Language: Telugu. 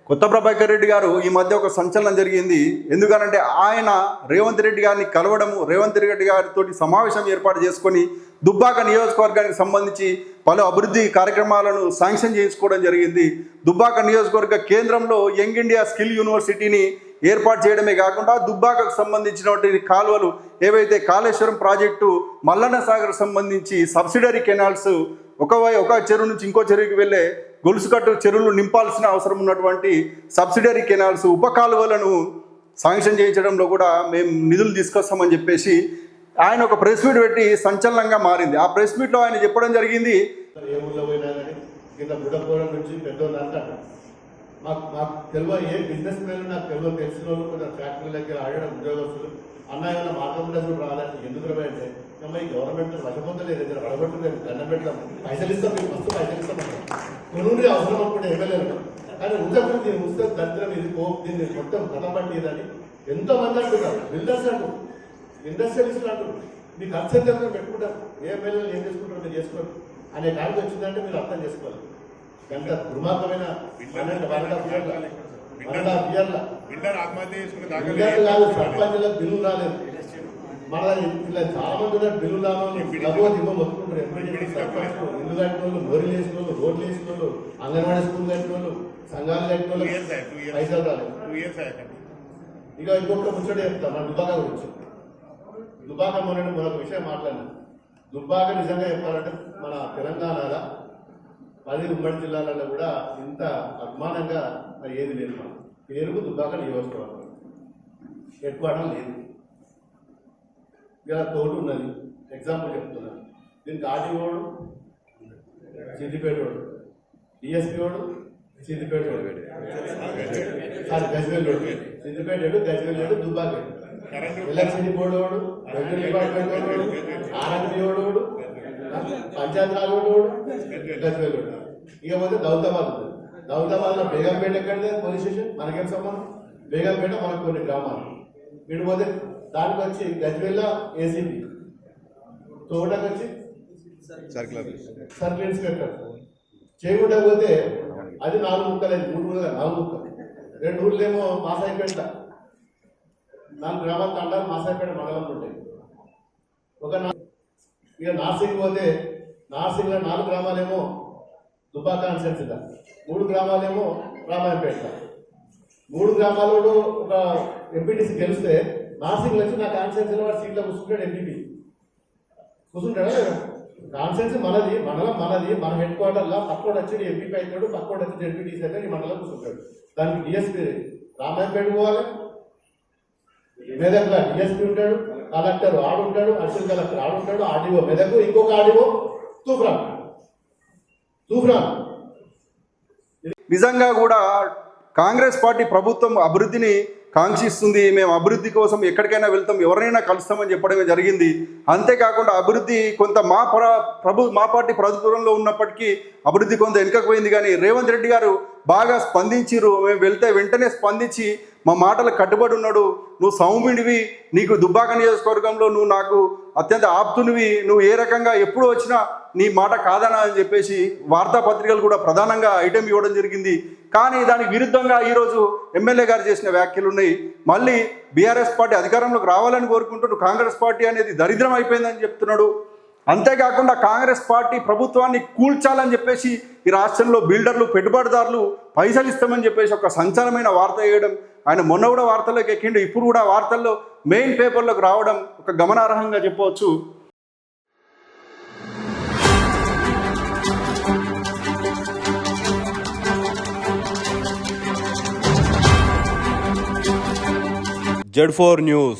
కొత్త ప్రభాకర్ రెడ్డి గారు ఈ మధ్య ఒక సంచలనం జరిగింది. ఎందుకనంటే ఆయన రేవంత్ రెడ్డి గారిని కలవడము, రేవంత్ రెడ్డి గారితో సమావేశం ఏర్పాటు చేసుకొని దుబ్బాక నియోజకవర్గానికి సంబంధించి పలు అభివృద్ధి కార్యక్రమాలను శాంక్షన్ చేయించుకోవడం జరిగింది. దుబ్బాక నియోజకవర్గ కేంద్రంలో యంగ్ ఇండియా స్కిల్ యూనివర్సిటీని ఏర్పాటు చేయడమే కాకుండా దుబ్బాకకు సంబంధించినటువంటి కాలువలు ఏవైతే కాళేశ్వరం ప్రాజెక్టు, మల్లన్న సాగర్ సంబంధించి సబ్సిడరీ కెనాల్స్ ఒక చెరువు నుంచి ఇంకో చెరువుకి వెళ్ళే గొలుసుకట్టు చెరువులు నింపాల్సిన అవసరం ఉన్నటువంటి సబ్సిడరీ కెనాల్స్, ఉపకాలువలను శాంక్షన్ చేయించడంలో కూడా మేము నిధులు తీసుకొస్తామని చెప్పేసి ఆయన ఒక ప్రెస్ మీట్ పెట్టి సంచలనంగా మారింది. ఆ ప్రెస్ మీట్లో ఆయన చెప్పడం జరిగింది, ఏ ఊళ్ళో పోయినా కానీ కింద బుడ్డపోవడం నుంచి పెద్దోళ్ళు అంటారు. మాకు తెలియ ఏ బిజినెస్ మ్యాన్ నాకు తెలిసిన వాళ్ళు కొంచెం ఫ్యాక్టరీ దగ్గర ఆడడం ఉద్యోగస్తులు అన్న ఏమైనా మార్గదర్శకులు రాలేదు. ఎందుకు అంటే ఈ గవర్నమెంట్ వశపొందలేదు, దగ్గర వడగొట్టలేదు, దండం పెట్టాం, పైసలు ఇస్తాం, మీకు మస్తు పైసలు ఇస్తాం, కొనుండి అవసరం అనుకుంటే ఎమ్మెల్యేలు. కానీ ఉద్యోగం దీన్ని ఉస్తే దరిద్రం ఇది దీన్ని మొత్తం కథపట్టి ఇదని ఎంతో మంది అంటున్నారు. బిల్డర్స్ అంటారు, ఇండస్ట్రియలిస్టులు అంటారు, మీ ఖర్చు ఎంత పెట్టుకుంటారు, ఏ ఎమ్మెల్యేలు ఏం చేసుకుంటారో మీరు చేసుకోరు అనే కాడికి వచ్చిందంటే మీరు అర్థం చేసుకోవాలి. ఎంత దుర్మార్గమైన సర్పంచుల బిల్లు రాలేదు. మన ఇలా చాలా మంది ఉన్నారు బిల్లు రావాలి మొత్తుకుంటారు. ఇల్లు కట్టిన వాళ్ళు, లోరీలు వేసిన వాళ్ళు, రోడ్లు వేసిన వాళ్ళు, అంగన్వాడీ స్కూల్ కట్టిన వాళ్ళు, సంఘాలు కట్టిన వాళ్ళు పైసలు రాలేదు. ఇక ఇంకొక ముచ్చట చెప్తా మన దుబ్బాక గురించి. దుబ్బాక మరొక విషయం మాట్లాడినా. దుబ్బాక నిజంగా చెప్పాలంటే మన తెలంగాణలో 10 ఉమ్మడి జిల్లాలలో కూడా ఇంత అభిమానంగా ఏది లేదు. మనం పేరుకు దుబ్బాక నియోజకవర్గం, హెడ్క్వార్టర్ లేదు. ఇలా తోడు ఉన్నది. ఎగ్జాంపుల్ చెప్తున్నాను. దీనికి ఆర్టీఓడు సిద్దిపేటోడు, డిఎస్పీ వాడు సిద్దిపేటోడు, సారీ గజ్వేల్లోడు, సిద్దిపేటోడు, గజ్వేల్లోడు, దుబ్బాకేడు, ఎలక్ట్రిసిటీ బోర్డు వాడు, రెవెన్యూ డిపార్ట్మెంట్ వాడు, ఆర్ఎంపీ వాడు, పంచాయత్ రాజు వాడు, గజ్వేల్లోడు. ఇక పోతే దౌలతాబాద్ ఉంది. దౌలతాబాద్లో బేగంపేట ఎక్కడిదే పోలీస్ స్టేషన్, మనకేం సంబంధం? బేగంపేట మనకు కొన్ని గ్రామాలు. వీడు పోతే దానికి వచ్చి గజ్వేల్ల ఏసీపీ, తోటకు వచ్చి సర్కిల్ ఇన్స్పెక్టర్, చేయకుండా పోతే అది 4 ముక్కలు, 3 ఊళ్ళు 4 ముక్కలు, 2 ఊళ్ళేమో మాసాయిపేట, 4 గ్రామాలు తండాలు మాసాయిపేట మండలం ఉంటాయి. ఇక నార్సింగ్ పోతే నార్సింగ్లో 4 గ్రామాలేమో దుబ్బాక కాన్స్టిట్యున్సీలో, 3 గ్రామాలేమో రామాయపేట. 3 గ్రామాలలో ఒక ఎంపీటీసీ గెలిస్తే నార్సింగ్ వచ్చి నా కాన్స్టిట్యున్సీలో వాడు సీట్లో కూర్చుంటాడు. ఎంపీపీ కూర్చుంటాడా లేదా? కాన్స్టిట్యున్సీ మనది, మండలం మనది, మన హెడ్ క్వార్టర్లో పక్కోడు వచ్చి ఎంపీపీ అవుతాడు, పక్కోడు వచ్చి ఎంపీటీసీ అయితే ఈ మండలం కూర్చుంటాడు. దానికి డిఎస్పీ రామాయపేట పోవాలి, మెదక్లో డిఎస్పీ ఉంటాడు, కలెక్టర్ ఆడుంటాడు, అడిషనల్ కలెక్టర్ ఆడుంటాడు, ఆర్డీఓ మెదక్, ఇంకొక ఆర్డీఓ తూఫ్రాన్. నిజంగా కూడా కాంగ్రెస్ పార్టీ ప్రభుత్వం అభివృద్ధిని కాంక్షిస్తుంది. మేము అభివృద్ధి కోసం ఎక్కడికైనా వెళ్తాం, ఎవరైనా కలుస్తామని చెప్పడమే జరిగింది. అంతేకాకుండా అభివృద్ధి కొంత మా పార్టీ ప్రభుత్వంలో ఉన్నప్పటికీ అభివృద్ధి కొంత వెనుకపోయింది. కానీ రేవంత్ రెడ్డి గారు బాగా స్పందించిరు. మేము వెళ్తే వెంటనే స్పందించి మా మాటలకు కట్టుబడి ఉన్నాడు. నువ్వు సౌమ్యుడివి, నీకు దుబ్బాక నియోజకవర్గంలో నువ్వు నాకు అత్యంత ఆప్తునివి, నువ్వు ఏ రకంగా ఎప్పుడు వచ్చినా నీ మాట కాదనా అని చెప్పేసి వార్తాపత్రికలు కూడా ప్రధానంగా ఐటెం ఇవ్వడం జరిగింది. కానీ దానికి విరుద్ధంగా ఈరోజు ఎమ్మెల్యే గారు చేసిన వ్యాఖ్యలు ఉన్నాయి. మళ్ళీ బీఆర్ఎస్ పార్టీ అధికారంలోకి రావాలని కోరుకుంటూ కాంగ్రెస్ పార్టీ అనేది దరిద్రం అయిపోయిందని చెప్తున్నాడు. అంతేకాకుండా కాంగ్రెస్ పార్టీ ప్రభుత్వాన్ని కూల్చాలని చెప్పేసి ఈ రాష్ట్రంలో బిల్డర్లు, పెట్టుబడిదారులు పైసలు ఇస్తామని చెప్పేసి ఒక సంచలనమైన వార్త వేయడం, ఆయన మొన్న కూడా వార్తల్లోకి ఎక్కిండు, ఇప్పుడు కూడా వార్తల్లో మెయిన్ పేపర్లోకి రావడం ఒక గమనార్హంగా చెప్పవచ్చు. Z4 News.